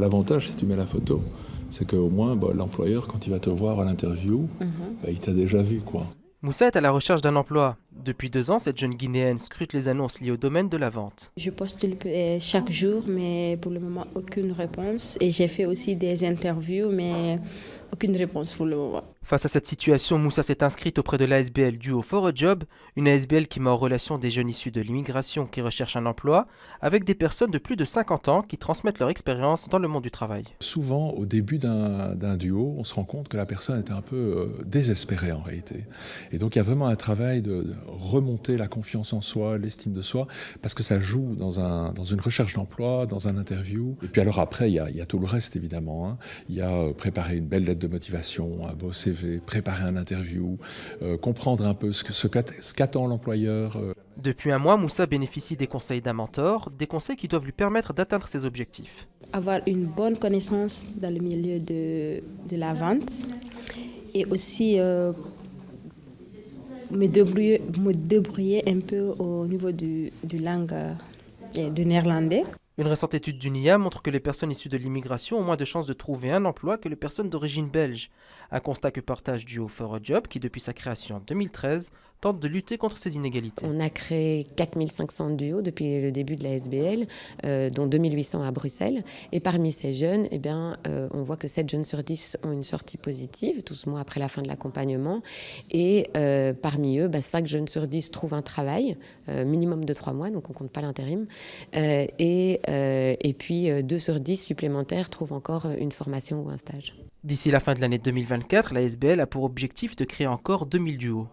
L'avantage, si tu mets la photo, c'est qu'au moins, l'employeur, quand il va te voir à l'interview, il t'a déjà vu, quoi. Moussa est à la recherche d'un emploi. Depuis 2 ans, cette jeune Guinéenne scrute les annonces liées au domaine de la vente. Je postule chaque jour, mais pour le moment, aucune réponse. Et j'ai fait aussi des interviews, mais aucune réponse pour le moment. Face à cette situation, Moussa s'est inscrite auprès de l'ASBL Duo for a Job, une ASBL qui met en relation des jeunes issus de l'immigration qui recherchent un emploi avec des personnes de plus de 50 ans qui transmettent leur expérience dans le monde du travail. Souvent, au début d'un duo, on se rend compte que la personne est un peu désespérée en réalité. Et donc il y a vraiment un travail de remonter la confiance en soi, l'estime de soi, parce que ça joue dans une recherche d'emploi, dans un interview. Et puis alors après, il y a tout le reste évidemment, hein. Il y a préparer une belle lettre de motivation, un beau CV, préparer un interview, comprendre un peu ce qu'attend l'employeur. Depuis un mois, Moussa bénéficie des conseils d'un mentor, des conseils qui doivent lui permettre d'atteindre ses objectifs. Avoir une bonne connaissance dans le milieu de la vente et aussi me débrouiller un peu au niveau du langue du néerlandais. Une récente étude du NIA montre que les personnes issues de l'immigration ont moins de chances de trouver un emploi que les personnes d'origine belge. Un constat que partage Duo for a Job qui, depuis sa création en 2013, tente de lutter contre ces inégalités. On a créé 4500 duos depuis le début de la SBL, dont 2800 à Bruxelles. Et parmi ces jeunes, on voit que 7 jeunes sur 10 ont une sortie positive, 12 mois après la fin de l'accompagnement. Et parmi eux, 5 jeunes sur 10 trouvent un travail, minimum de 3 mois, donc on ne compte pas l'intérim. Et puis 2 sur 10 supplémentaires trouvent encore une formation ou un stage. D'ici la fin de l'année 2024, la SBL a pour objectif de créer encore 2000 duos.